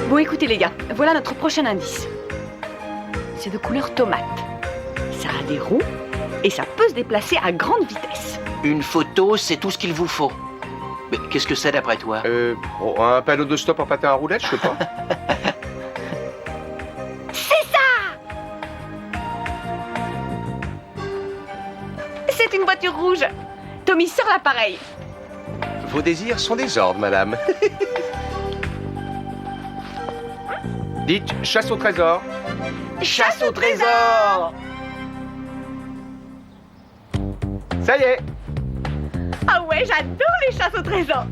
Bon, écoutez les gars, voilà notre prochain indice. C'est de couleur tomate. Ça a des roues et ça peut se déplacer à grande vitesse. Une photo, c'est tout ce qu'il vous faut. Mais qu'est-ce que c'est d'après toi? Un panneau de stop en patin à roulettes, je sais pas. C'est ça! C'est une voiture rouge. Tommy, sors l'appareil. Vos désirs sont des ordres, madame. Dites chasse au trésor. Chasse au trésor! Ça y est. Ah ouais, j'adore les chasses au trésor.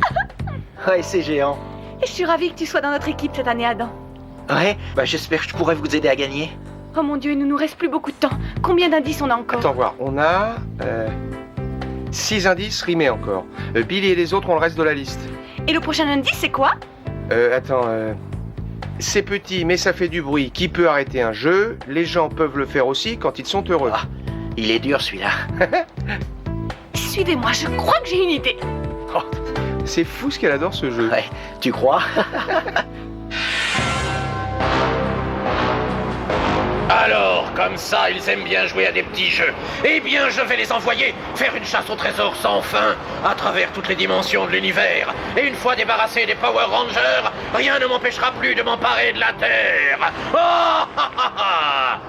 Ouais, c'est géant. Et je suis ravie que tu sois dans notre équipe cette année, Adam. Ouais, bah j'espère que je pourrai vous aider à gagner. Oh mon Dieu, il ne nous reste plus beaucoup de temps. Combien d'indices on a encore? Attends voir, on a 6 indices rimés encore. Billy et les autres ont le reste de la liste. Et le prochain indice, c'est quoi? C'est petit mais ça fait du bruit. Qui peut arrêter un jeu? Les gens peuvent le faire aussi quand ils sont heureux. Ah, il est dur celui-là. Suivez-moi, je crois que j'ai une idée. Oh, c'est fou ce qu'elle adore ce jeu. Ouais, tu crois? Alors, comme ça, ils aiment bien jouer à des petits jeux. Eh bien, je vais les envoyer faire une chasse au trésor sans fin, à travers toutes les dimensions de l'univers. Et une fois débarrassé des Power Rangers, rien ne m'empêchera plus de m'emparer de la Terre. Oh, ha, ha, ha.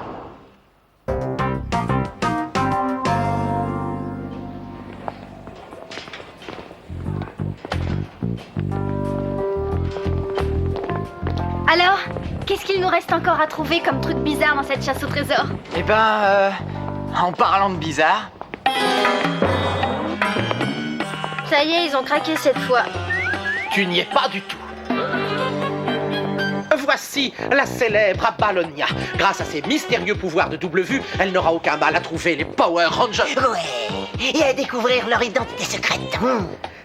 Alors, qu'est-ce qu'il nous reste encore à trouver comme truc bizarre dans cette chasse au trésor? Eh ben, en parlant de bizarre... Ça y est, ils ont craqué cette fois. Tu n'y es pas du tout. Voici la célèbre Abalonia. Grâce à ses mystérieux pouvoirs de double vue, elle n'aura aucun mal à trouver les Power Rangers. Ouais, et à découvrir leur identité secrète.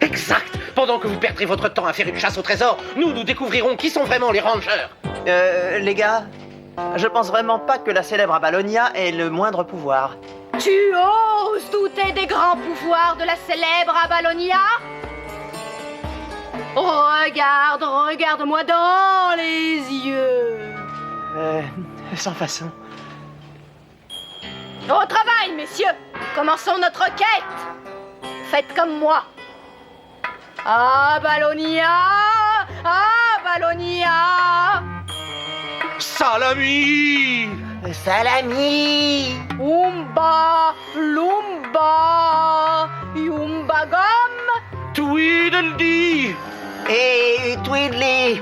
Exact. Pendant que vous perdrez votre temps à faire une chasse au trésor, nous découvrirons qui sont vraiment les Rangers. Les gars, je pense vraiment pas que la célèbre Abalonia ait le moindre pouvoir. Tu oses douter des grands pouvoirs de la célèbre Abalonia? Regarde-moi dans les yeux. Sans façon. Au travail, messieurs. Commençons notre quête. Faites comme moi. Abalonia, Abalonia. Salami! Salami. Oomba, Loomba, Yumba Gum. Tweedledee! Et Tweedly.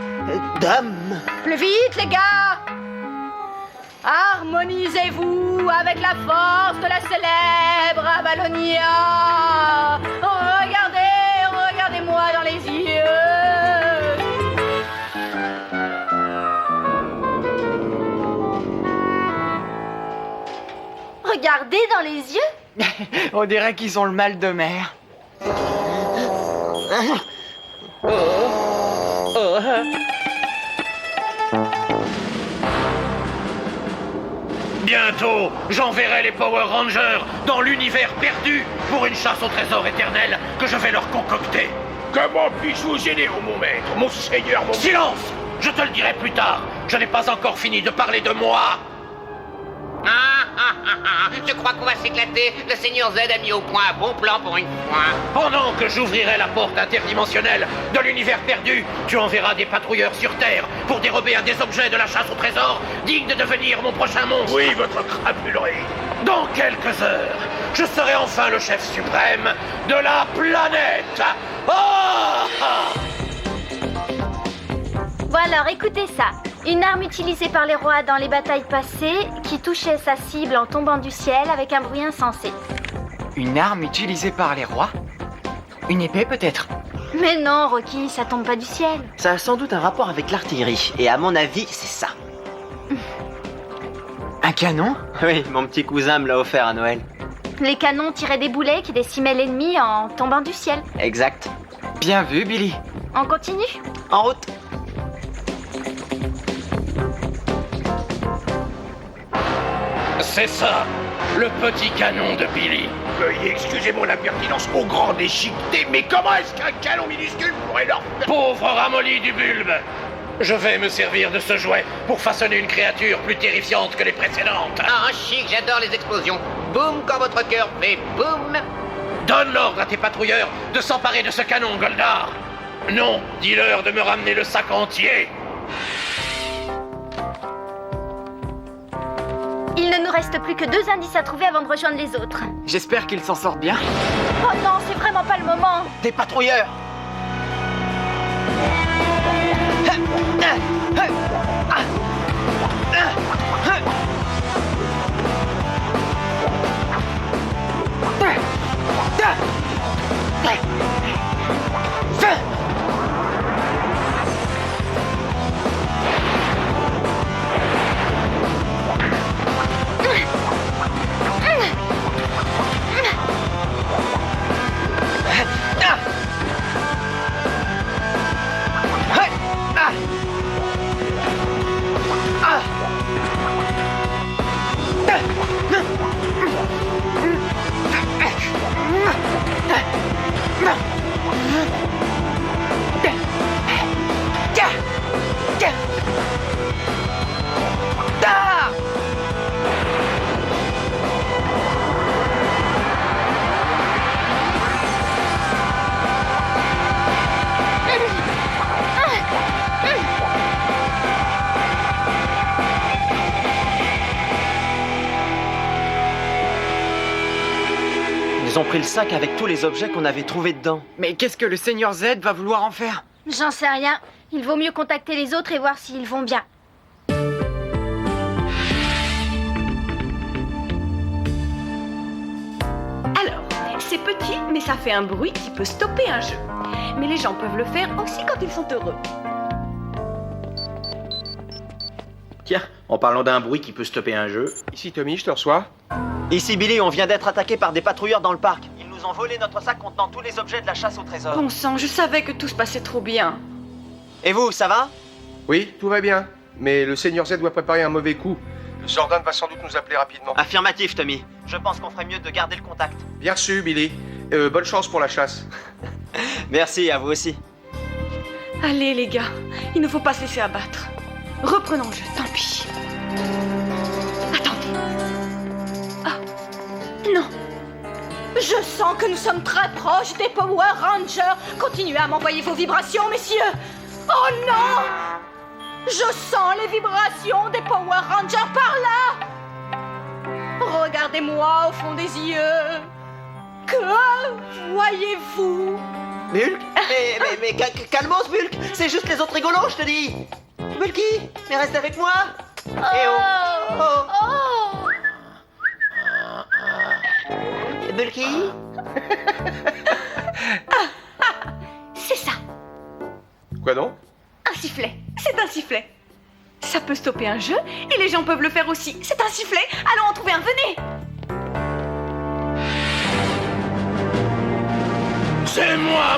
Dom. Plus vite, les gars. Harmonisez-vous avec la force de la célèbre Abalonia. Regardez-moi dans les yeux. Regardez dans les yeux. On dirait qu'ils ont le mal de mer. Bientôt, j'enverrai les Power Rangers dans l'univers perdu pour une chasse au trésor éternel que je vais leur concocter. Comment puis-je vous aider, mon maître, mon seigneur, mon... Silence! Je te le dirai plus tard. Je n'ai pas encore fini de parler de moi. Je crois qu'on va s'éclater. Le Seigneur Z a mis au point un bon plan pour une fois. Pendant que j'ouvrirai la porte interdimensionnelle de l'univers perdu, tu enverras des patrouilleurs sur Terre pour dérober un des objets de la chasse au trésor, digne de devenir mon prochain monstre. Oui, votre crapulerie. Dans quelques heures, je serai enfin le chef suprême de la planète. Bon alors, écoutez ça. Une arme utilisée par les rois dans les batailles passées qui touchait sa cible en tombant du ciel avec un bruit insensé. Une arme utilisée par les rois? Une épée peut-être? Mais non, Rocky, ça tombe pas du ciel. Ça a sans doute un rapport avec l'artillerie, et à mon avis, c'est ça. Un canon? Oui, mon petit cousin me l'a offert à Noël. Les canons tiraient des boulets qui décimaient l'ennemi en tombant du ciel. Exact. Bien vu, Billy. On continue? En route. C'est ça, le petit canon de Billy. Veuillez excuser mon impertinence au grand déchiqueté, mais comment est-ce qu'un canon minuscule pourrait leur... Pauvre ramolli du bulbe! Je vais me servir de ce jouet pour façonner une créature plus terrifiante que les précédentes. Ah, chic, j'adore les explosions. Boum quand votre cœur fait boum. Donne l'ordre à tes patrouilleurs de s'emparer de ce canon, Goldar. Non, dis-leur de me ramener le sac entier. Il ne nous reste plus que 2 indices à trouver avant de rejoindre les autres. J'espère qu'il s'en sort bien. Oh non, c'est vraiment pas le moment. Des patrouilleurs. Ils ont pris le sac avec tous les objets qu'on avait trouvés dedans. Mais qu'est-ce que le Seigneur Z va vouloir en faire? J'en sais rien. Il vaut mieux contacter les autres et voir s'ils vont bien. Alors, c'est petit, mais ça fait un bruit qui peut stopper un jeu. Mais les gens peuvent le faire aussi quand ils sont heureux. Tiens, en parlant d'un bruit qui peut stopper un jeu. Ici Tommy, je te reçois. Ici Billy, on vient d'être attaqué par des patrouilleurs dans le parc. Ils nous ont volé notre sac contenant tous les objets de la chasse au trésor. Bon sang, je savais que tout se passait trop bien. Et vous, ça va? Oui, tout va bien. Mais le Seigneur Z doit préparer un mauvais coup. Zordon va sans doute nous appeler rapidement. Affirmatif, Tommy. Je pense qu'on ferait mieux de garder le contact. Bien reçu, Billy. Bonne chance pour la chasse. Merci, à vous aussi. Allez les gars, il ne faut pas se laisser abattre. Reprenons le jeu, tant pis. Attendez. Ah, non. Je sens que nous sommes très proches des Power Rangers. Continuez à m'envoyer vos vibrations, messieurs. Oh non! Je sens les vibrations des Power Rangers par là. Regardez-moi au fond des yeux. Que voyez-vous? Bulk? Mais calmos, Bulk. C'est juste les autres rigolos, je te dis. Bulky, mais reste avec moi. Eh oh. Oh! Bulky? C'est ça, Quoi donc? un sifflet. C'est un sifflet. Ça peut stopper un jeu et les gens peuvent le faire aussi. C'est un sifflet. Allons en trouver un, venez. C'est moi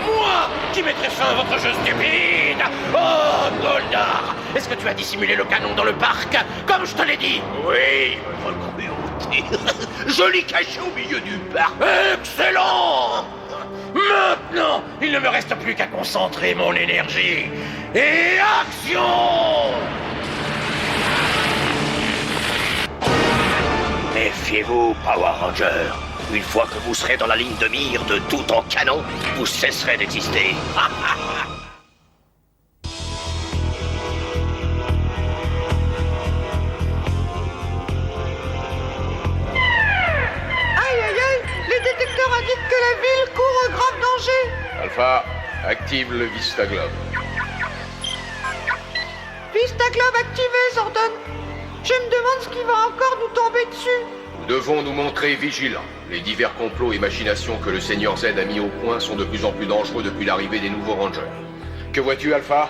qui mettrai fin à votre jeu stupide. Oh, Goldar, est-ce que tu as dissimulé le canon dans le parc, comme je te l'ai dit? Oui, votre cruauté. Je l'ai caché au milieu du parc. Excellent! Maintenant, il ne me reste plus qu'à concentrer mon énergie. Et action! Méfiez-vous, Power Ranger. Une fois que vous serez dans la ligne de mire de tout en canon, vous cesserez d'exister. Aïe aïe aïe! Les détecteurs indiquent que la ville court un grave danger. Alpha, active le Vista Globe. Vista Globe activé, Zordon. Je me demande ce qui va encore nous tomber dessus. Nous devons nous montrer vigilants. Les divers complots et machinations que le Seigneur Z a mis au point sont de plus en plus dangereux depuis l'arrivée des nouveaux Rangers. Que vois-tu, Alpha?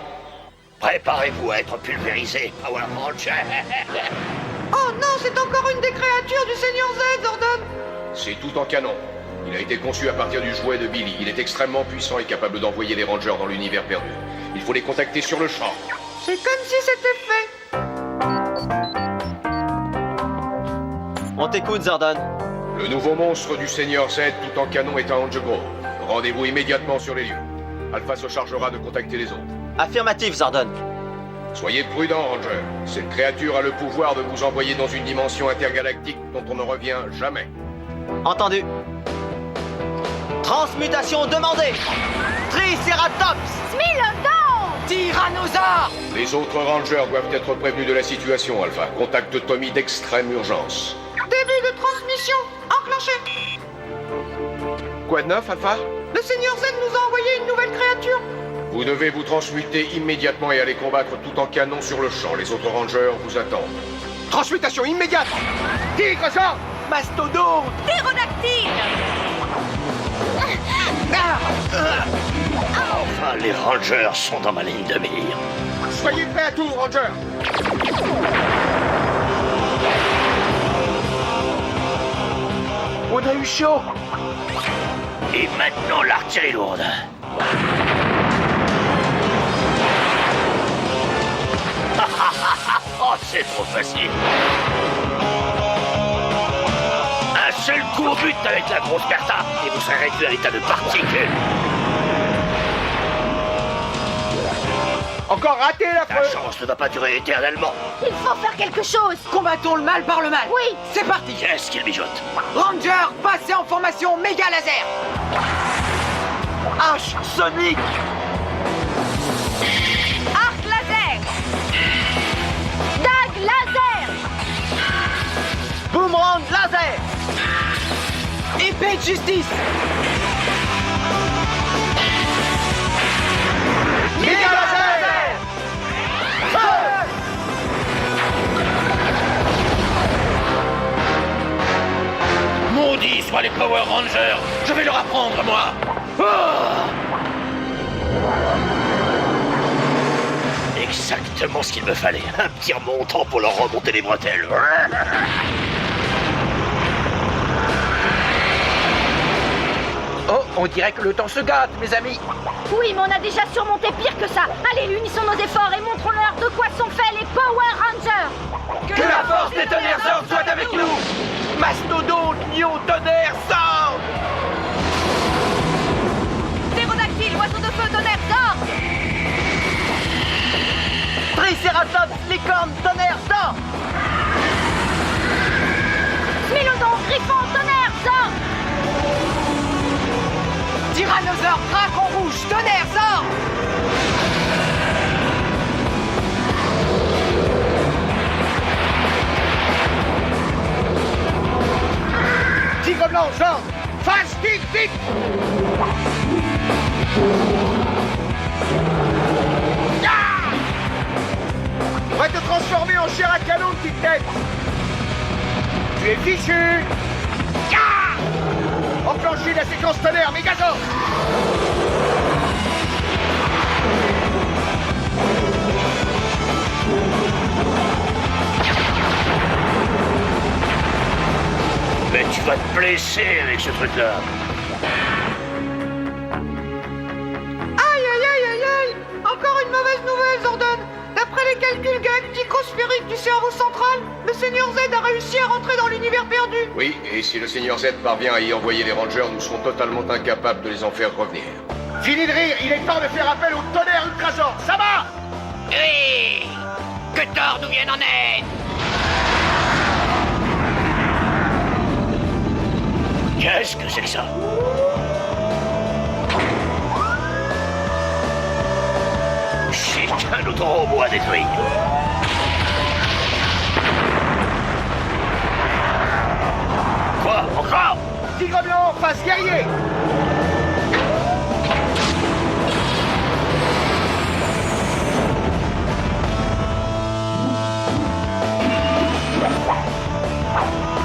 Préparez-vous à être pulvérisé, Power Ranger. Oh non, c'est encore une des créatures du Seigneur Z, Zordon. C'est tout en canon. Il a été conçu à partir du jouet de Billy. Il est extrêmement puissant et capable d'envoyer des Rangers dans l'univers perdu. Il faut les contacter sur le champ. C'est comme si c'était fait. On t'écoute, Zordon. Le nouveau monstre du Seigneur Z tout en canon est à Ange Grove. Rendez-vous immédiatement sur les lieux. Alpha se chargera de contacter les autres. Affirmatif, Zordon. Soyez prudents, Ranger. Cette créature a le pouvoir de vous envoyer dans une dimension intergalactique dont on ne revient jamais. Entendu. Transmutation demandée. Triceratops. Smilodon! Tyrannosaure! Les autres Rangers doivent être prévenus de la situation, Alpha. Contacte Tommy d'extrême urgence. Début de transmission enclenché. Quoi de neuf, Alpha? Le Seigneur Z nous a envoyé une nouvelle créature. Vous devez vous transmuter immédiatement et aller combattre tout en canon sur le champ. Les autres Rangers vous attendent. Transmutation immédiate. Tigre, ça. Mastodonte. Ptérodactyle. Enfin, les Rangers sont dans ma ligne de mire. Soyez prêts à tout, Ranger. On a eu chaud! Et maintenant, l'artillerie lourde. Oh, c'est trop facile. Un seul coup au but avec la grosse Bertha, et vous serez réduit à l'état de particules. Encore raté, la La preuve. chance ne va pas durer éternellement. Il faut faire quelque chose. Combattons le mal par le mal! Oui. C'est parti! Qu'est-ce qu'il mijote? Ranger, passez en formation méga laser! H sonique. Arc laser. Dag laser. Boomerang laser. Épée de justice! Méga laser. Maudits soient les Power Rangers. Je vais leur apprendre, moi. Ah. Exactement ce qu'il me fallait. Un petit remontant pour leur remonter les bretelles. Oh, on dirait que le temps se gâte, mes amis. Oui, mais on a déjà surmonté pire que ça. Allez, unissons nos efforts et montrons-leur de quoi sont faits les Power Rangers. Que la force des tonnerres Zord soit avec nous. Mastodonte, Nio, tonnerre, Zord. Ptérodactyle, oiseau de feu, tonnerre, Zord. Triceratops, licorne, tonnerre, Zord. Smilodon, griffon, tonnerre, Zord. Tyrannosaure, dragon rouge, tonnerre, Zord! Tigre blanc, Zord. Face, vite, vite. Ah. Va te transformer en chair à canon, petite tête. Tu es fichu. Ah. Enclenchez la séquence tonnerre, Mégazord. Mais tu vas te blesser avec ce truc-là. Aïe, aïe, aïe, aïe, aïe. Encore une mauvaise nouvelle, Zordon. D'après les calculs galactico-sphériques du cerveau central, le Seigneur Z a réussi à rentrer dans l'univers perdu. Oui, et si le Seigneur Z parvient à y envoyer les Rangers, nous serons totalement incapables de les en faire revenir. Fini de rire, il est temps de faire appel au tonnerre Ultrazord. Ça va? Oui. Que Thor nous vienne en aide. Qu'est-ce que c'est que ça? C'est qu'un autre robot à détruire. Quoi? Encore? Tigre blanc, face guerrier.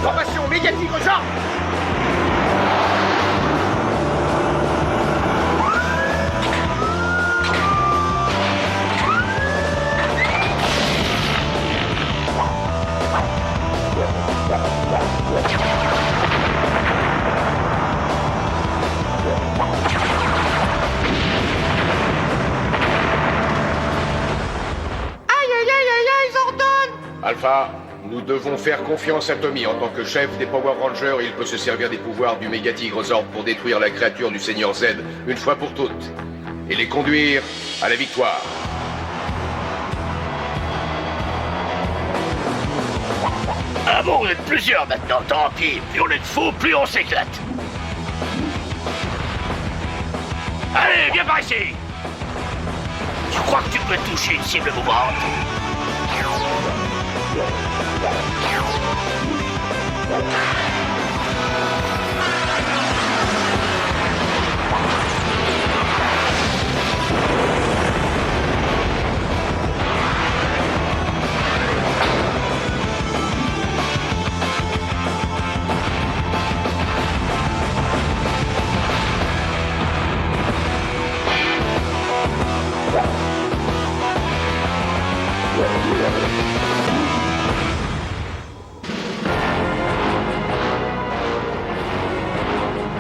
Formation méga tigre Zord. Alpha, nous devons faire confiance à Tommy. En tant que chef des Power Rangers, il peut se servir des pouvoirs du Méga Tigre Zord pour détruire la créature du Seigneur Z une fois pour toutes et les conduire à la victoire. Ah bon, vous êtes plusieurs maintenant, tant pis. Plus on est de fous, plus on s'éclate. Allez, viens par ici. Tu crois que tu peux toucher une cible mouvante?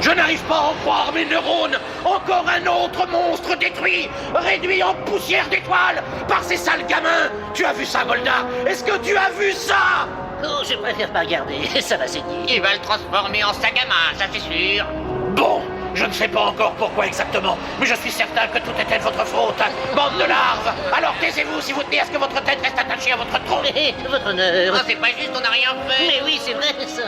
Je n'arrive pas à en croire mes neurones. Encore un autre monstre détruit, réduit en poussière d'étoiles par ces sales gamins. Tu as vu ça, Golda? Est-ce que tu as vu ça? Oh, je préfère pas regarder, ça va saigner. Ils veulent transformer en sac à main, ça c'est sûr. Bon, je ne sais pas encore pourquoi exactement, mais je suis certain que tout était de votre faute. Bande de larves. Alors taisez-vous si vous tenez à ce que votre tête reste attachée à votre tronc. Votre honneur. Oh, c'est pas juste, on n'a rien fait. Mais oui, c'est vrai ça.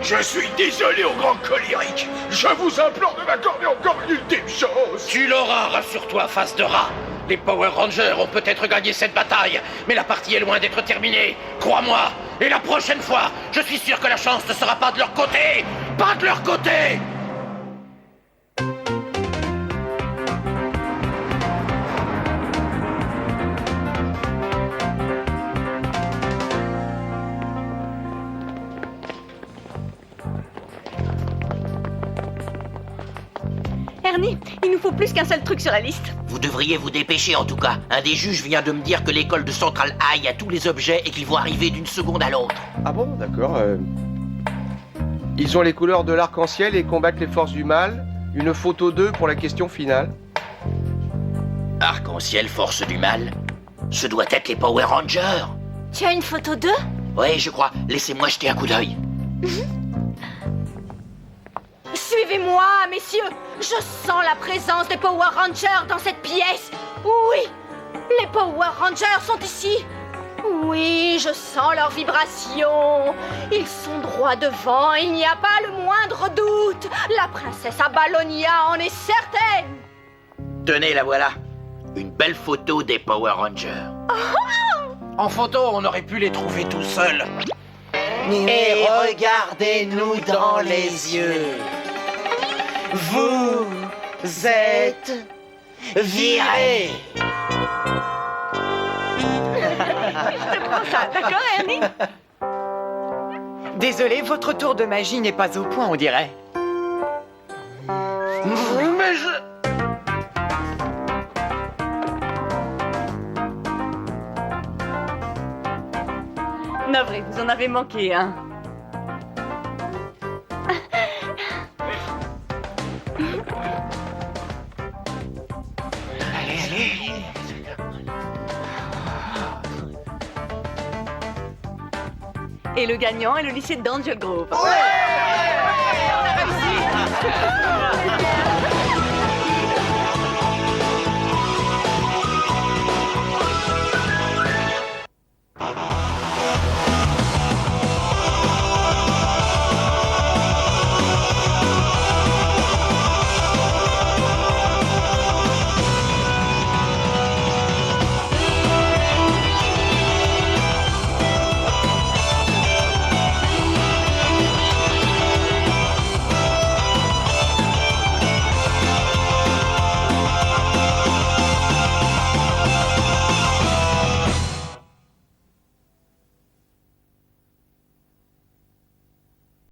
Je suis désolé au grand colérique. Je vous implore de m'accorder encore une ultime chance. Tu l'auras, rassure-toi, face de rat. Les Power Rangers ont peut-être gagné cette bataille, mais la partie est loin d'être terminée. Crois-moi. Et la prochaine fois, je suis sûr que la chance ne sera pas de leur côté. Pas de leur côté. Ernie, il nous faut plus qu'un seul truc sur la liste. Vous devriez vous dépêcher en tout cas. Un des juges vient de me dire que l'école de Central High a tous les objets et qu'ils vont arriver d'une seconde à l'autre. Ah bon, d'accord. Ils ont les couleurs de l'arc-en-ciel et combattent les forces du mal. Une photo d'eux pour la question finale. Arc-en-ciel, force du mal. Ce doit être les Power Rangers. Tu as une photo d'eux? Oui, je crois. Laissez-moi jeter un coup d'œil. Suivez-moi, messieurs. Je sens la présence des Power Rangers dans cette pièce. Oui, les Power Rangers sont ici. Oui, je sens leurs vibrations. Ils sont droit devant, il n'y a pas le moindre doute. La princesse Abalonia en est certaine. Tenez, la voilà. Une belle photo des Power Rangers. En photo, on aurait pu les trouver tout seuls. Et regardez-nous dans les yeux. Vous êtes virés. Je te prends ça, d'accord, Ernie? Désolé, votre tour de magie n'est pas au point, on dirait. Mais je... Navré, vous en avez manqué, hein. Et le gagnant est le lycée d'Angel Grove. Ouais, on a réussi.